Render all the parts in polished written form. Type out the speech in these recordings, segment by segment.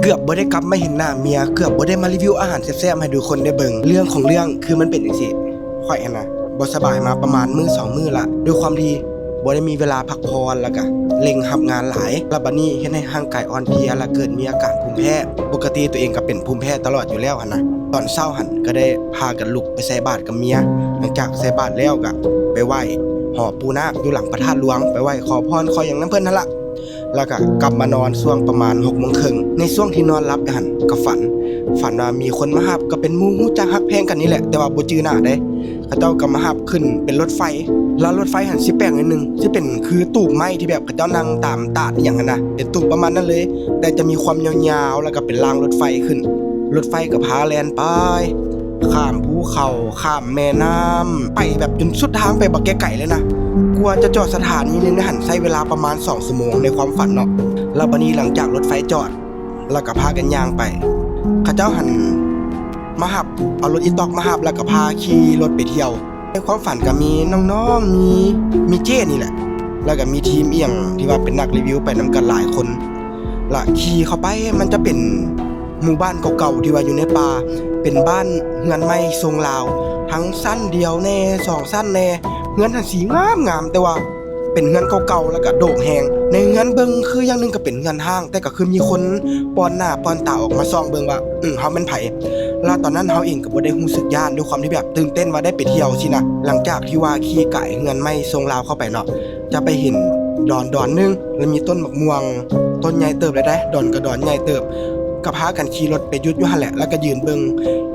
เกือบบ่ได้กลับมาเห็นหน้าเมียเกือบบ่ได้มารีวิวอาหารแซ่บๆให้ดูคนได้เบิ่งเรื่องของเรื่องคือมันเป็นจังซี่ข่อยนะบ่สบายมาประมาณมื้อ2มื้อละด้วยความที่บ่ได้มีเวลาพักผ่อนแล้วก็เร่งรับงานหลายแล้วบัดนี้เฮ็ดให้ร่างกายอ่อนเพลียและเกิดมีอาการภูมิแพ้ปกติตัวเองก็เป็นภูมิแพ้ตลอดอยู่แล้วหั่นนะตอนเช้าหั่นก็ได้พากันลุกไปใส่บาตรกับเมียหลังจากใส่บาตรแล้วก็ไปไหว้หอปู่นาคอยู่หลังพระธาตุหลวงไปไหว้ขอพรขอหยังนำเพิ่นนั่นล่ะแล้วก็กลับมานอนช่วงประมาณ 6:30 นในช่วงที่นอนหลับหั่นก็ฝันว่ามีคนมาหับก็เป็นหมู่ฮู้จักฮักแพงกันนี่แหละแต่ว่าบ่จื้อหน้าเด้เขาเจ้าก็มาหับขึ้นเป็นรถไฟแล้วรถไฟหันสิแปลงนิดนึงสิเป็นคือตูบไม้ที่แบบเขาเจ้านั่งตามตาดอหย่างนั้นนะเป็นตูบประมาณนั้นเลยแต่จะมีความยาวๆแล้วก็เป็นรางรถไฟขึ้นรถไฟก็พาแล่นไปข้ามภูเขาข้ามแม่น้ำไปแบบจนสุดทางไปบักไกลๆเลยนะกว่าจะจอดสถานีนึงหันใช้เวลาประมาณ2 ชั่วโมงในความฝันเนาะแล้วบัดนี้หลังจากรถไฟจอดแล้วก็พากันย่างไปเขาเจ้าหันมาหับเอารถอีต๊อกมาหับแล้วก็พาขี่รถไปเที่ยวในความฝันก็มีน้องๆมีเจ้นี่แหละแล้วก็มีทีมเอียงที่ว่าเป็นนักรีวิวไปนำกันหลายคนละขี่เข้าไปมันจะเป็นหมู่บ้านเก่าๆที่ว่าอยู่ในป่าเป็นบ้านเฮือนไม้ทรงลาวทั้งสั้นเดียวแน่2สั้นแน่เฮือนหันสีงามแต่ว่าเป็นเฮือนเก่าๆแล้วก็โด่งแหงในเฮือนเบิ่งคืออย่างนึงก็เป็นเฮือนห้างแต่ก็คือมีคนป้อนหน้าป้อนตาออกมาส่องเบิ่งว่าเฮาเป็นไผแล้วตอนนั้นเฮาเองก็บ่ได้รู้สึกย่านด้วยความที่แบบตื่นเต้นว่าได้ไปเที่ยวสินะหลังจากที่ว่าขี่ไก่เฮือนไม้ทรงลาวเข้าไปเนาะจะไปเห็นดอนนึงแล้วมีต้นมะม่วงต้นใหญ่เติบเลยได้ดอนก็ดอนใหญ่เติบก็พากันขี่รถไปหยุดอยู่หั่นแหละแล้วก็ยืนเบิ่ง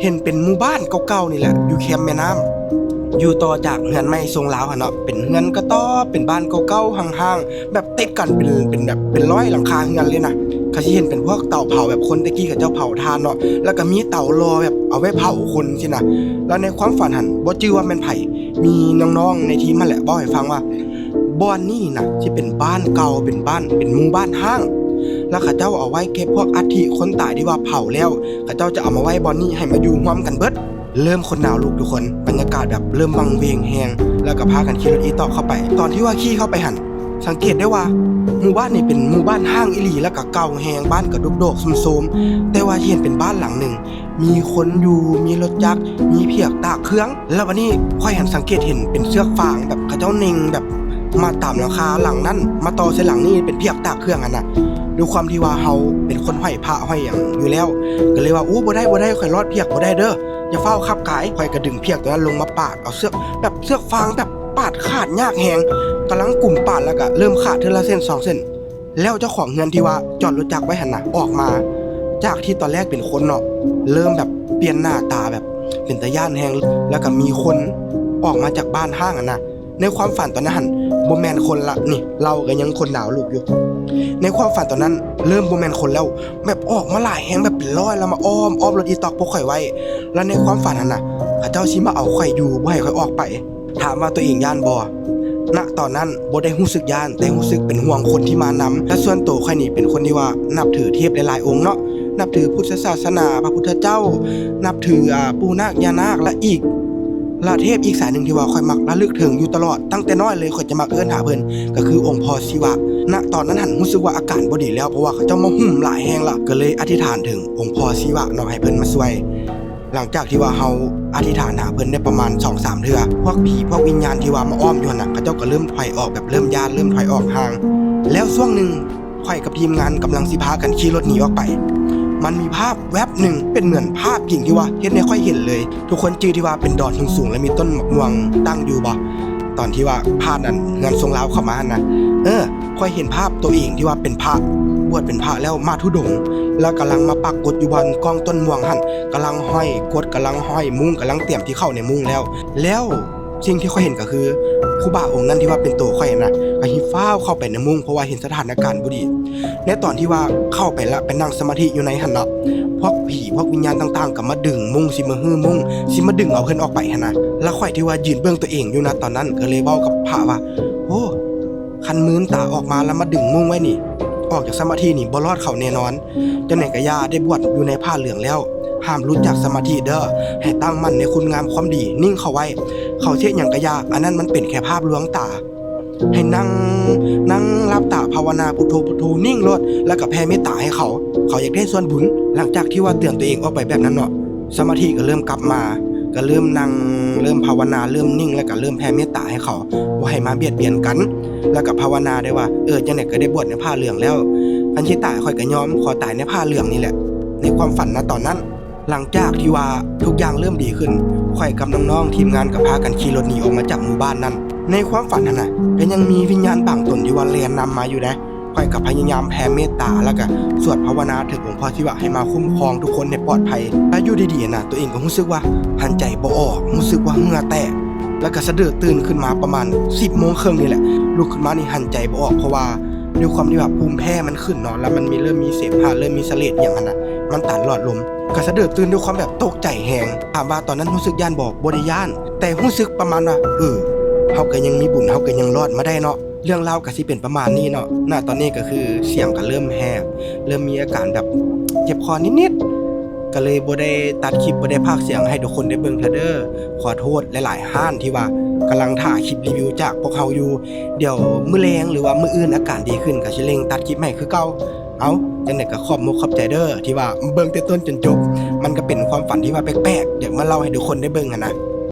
เห็นเป็นหมู่บ้านเก่าๆนี่แหละอยู่แคมป์แม่น้ำอยู่ต่อจากเฮือนไม้ทรงลาวหั่นเนาะเป็นเฮือนก็ต่อเป็นบ้านเก่าๆห่างๆแบบติดกันเป็นแบบเป็นร้อยหลังคาเฮือนเลยนะเขาสิเห็นเป็นพวกเตาเผาแบบคนตะกี้กับเจ้าเผาถ่านเนาะแล้วก็มีเตารอแบบเอาไว้เผาคนสินะแล้วในความฝันหั่นบ่จื้อว่าแม่นไผมีน้องๆในทีมนั่นแหละบอกให้ฟังว่าบ่อนนี้นะที่เป็นบ้านเก่าเป็นบ้านเป็นหมู่บ้านห้างแล้วเขาเจ้าเอาไว้เก็บพวกอัฐิคนตายที่ว่าเผาแล้วเขาเจ้าจะเอามาไว้บ่อนนี้ให้มาอยู่ร่วมกันเบิดเริ่มคนหนาวลูกทุกคนบรรยากาศแบบเริ่มวังเวงแฮงแล้วก็พากันขี่รถอีต๊อกเข้าไปตอนที่ว่าขี่เข้าไปหั่นสังเกตได้ว่าหมู่บ้านนี่เป็นหมู่บ้านห้างอีหลีแล้วก็เก่าแฮงบ้านก็ดกๆโซมๆแต่ว่าเห็นเป็นบ้านหลังหนึ่งมีคนอยู่มีรถจักรมีเพียกตากเครื่องแล้ววันนี้ค่อยหันสังเกตเห็นเป็นเชือกฟางแบบเขาเจ้าเน่งแบบมาตามหลังคาหลังนั้นมาต่อใส่หลังนี้เป็นเพียกตากเครื่องนะด้วยความที่ว่าเฮาเป็นคนห้อยพระห้อยอย่างอยู่แล้วก็เลยว่าบ่ได้ค่อยรอดเพียกบ่ได้เด้ออย่าเฝ้าขับขายค่อยกระดึงเพียกตัวนั้นลงมาปาดเอาเชือกฟางแบบปาดขาดยากแฮงกำลังกลุ่มปาดแล้วก็เริ่มขาดเทละเส้น2 เส้นแล้วเจ้าของเงินที่ว่าจอดรถจักรไว้หั่นน่ะออกมาจากที่ตอนแรกเป็นคนเนาะเริ่มแบบเปลี่ยนหน้าตาแบบเป็นตาย่านแฮงแล้วก็มีคนออกมาจากบ้านห้างน่ะในความฝันตอนนั้นบ่แม่นคนละนี่เราก็ยังคนหนาวลูกอยู่ในความฝันตอนนั้นเริ่มบ่แม่นคนแล้วแบบออกมาหลายแฮงแบบเป็นร้อยแล้วมาอ้อมรถอีตอกพวกข่อยไว้แล้วในความฝันนั้นน่ะเขาเจ้าสิมาเอาข่อยอยู่บ่ให้ข่อยออกไปถามว่าตัวเองย่านบ่ณตอนนั้นบ่ได้รู้สึกย่านแต่รู้สึกเป็นห่วงคนที่มานำและส่วนตัวข่อยนี่เป็นคนที่ว่านับถือเทพหลายๆองค์เนาะนับถือพุทธศาสนาพระพุทธเจ้านับถือปู่นาคย่านาคและอีกละเทพอีกสายหนึ่งที่ว่าข่อยมักระลึกถึงอยู่ตลอดตั้งแต่น้อยเลยข่อยจะมักเอิ้นหาเพิ่นก็คือองค์พ่อศิวะณตอนนั้นหันรู้สึกว่าอาการบ่ดีแล้วเพราะว่าเขาเจ้ามาหุ่มหลายแฮงล่ะก็เลยอธิษฐานถึงองค์พ่อศิวะเนาะให้เพิ่นมาช่วยหลังจากที่ว่าเฮาอธิษฐานหาเพิ่นได้ประมาณ 2-3 เทื่อพวกผีพวกวิญญาณที่ว่ามาอ้อมอยู่น่ะเขาเจ้าก็เริ่มถอยออกแบบเริ่มญาติเริ่มถอยออกห่างแล้วช่วงนึงข่อยกับทีมงานกำลังสิพากันขี่รถหนีออกไปมันมีภาพแวบหนึ่งเป็นเหมือนภาพหญิงที่ว่าเห็นไม่ค่อยเห็นเลยทุกคนจื้อที่ว่าเป็นดอนสูงๆและมีต้นมะม่วงตั้งอยู่บ่ตอนที่ว่าภาพนั้นเงินทรงลาวเข้ามานะค่อยเห็นภาพตัวเองที่ว่าเป็นพระบวชเป็นพระแล้วมาธุดงค์แล้วกำลังมาปักกดอยู่บนกองต้นม่วงหั่นกำลังห้อยกดกำลังห้อยมุ้งกำลังเตรียมที่เข้าในมุ้งแล้วสิ่งที่ค่อยเห็นก็คือครูบาองค์นั้นที่ว่าเป็นตัวค่อยนะก็หิฟ้าวเข้าไปในมุ้งเพราะว่าเห็นสถานการณ์บ่ดีในตอนที่ว่าเข้าไปแล้วไปนั่งสมาธิอยู่ในหั่นเนาะพวกผีพวกวิญญาณต่างๆก็มาดึงมุ้งสิมาฮื้อมุ้งสิมาดึงเอาเพิ่นออกไปหั่นนะแล้วค่อยที่ว่ายืนเบื้องตัวเองอยู่นะตอนนั้นก็เลยเว้ากับพระว่าโอ้คันมื้นตาออกมาแล้วมาดึงมุ้งไว้นี่ออกจากสมาธินี่บ่รอดเขาแน่นอนเจ้าไหนก็ย่าได้บวชอยู่ในผ้าเหลืองแล้วห้ามหลุดจากสมาธิเด้อให้ตั้งมั่นในคุณงามความดีนิ่งเข้าไว้เขาเทศหยังก็ย่าอันนั้นมันเป็นแค่ภาพลวงตา ให้นั่งหลับตาภาวนาพุทโธพุทโธนิ่งโลดแล้วก็แผ่เมตตาให้เขาอยากได้ส่วนบุญหลังจากที่ว่าเตือนตัวเองออกไปแบบนั้นเนาะสมาธิก็เริ่มกลับมาก็เริ่มนั่งเริ่มภาวนาเริ่มนิ่งแล้วก็เริ่มแผ่เมตตาให้เขาบ่ให้มาเบียดเบียนกันแล้วก็ภาวนาได้ว่าจังได๋ก็ได้บวชในผ้าเหลืองแล้วอันสิตายข่อยก็ยอมขอตายในผ้าเหลืองนี่แหละในความฝันณตอนนั้นหลังจากที่ว่าทุกอย่างเริ่มดีขึ้นข่อยกับน้องๆทีมงานก็พากันขี่รถหนีออกมาจากหมู่บ้านนั้นในความฝันนั้นน่ะก็ยังมีวิญญาณบางตนที่ว่าแล่นนำมาอยู่นะข่อยก็พยายามแผ่เมตตาแล้วก็สวดภาวนาถึงหลวงพ่อที่ว่าให้มาคุ้มครองทุกคนให้ปลอดภัยแล้วอยู่ดีๆน่ะตัวเองก็รู้สึกว่าหันใจบ่ออกรู้สึกว่าเหงื่อแตกแล้วก็สะดุ้งตื่นขึ้นมาประมาณ 10:30 นี่แหละลุกขึ้นมานี่หันใจบ่ออกเพราะว่าด้วยความที่ว่าภูมิแพ้มันขึ้นเนาะแล้วมันมีเริ่มมีเสมหะเริ่มมีเสลดอย่างนั้นน่ะมันตันหลอดลมก็สะดุ้งตื่นด้วยความแบบตกใจแฮงถามว่าตอนนั้นรู้สึกย่านบ่ได้ย่านแต่รู้สึกประมาณว่าเฮาก็ยังมีบุญเฮาก็ยังรอดมาได้เนาะเรื่องราวก็สิเป็นประมาณนี้เนาะตอนนี้ก็คือเสียงก็เริ่มแหบเริ่มมีอาการแบบเจ็บคอนิดๆก็เลยบ่ได้ตัดคลิปบ่ได้พากย์เสียงให้ทุกคนได้เบิ่งเด้อขอโทษหลายๆห้านที่ว่ากำลังถ่ายคลิปรีวิวจากพวกเฮาอยู่เดี๋ยวมื้อแลงหรือว่ามื้ออื่นอาการดีขึ้นก็สิเร่งตัดคลิปใหม่คือเก่าเอาจังได๋ก็ขอบมุกขอบใจเด้อที่ว่าเบิ่งแต่ต้นจนจบมันก็เป็นความฝันที่ว่าแปลกๆอยากมาเล่าให้ทุกคนได้เบิ่งนะ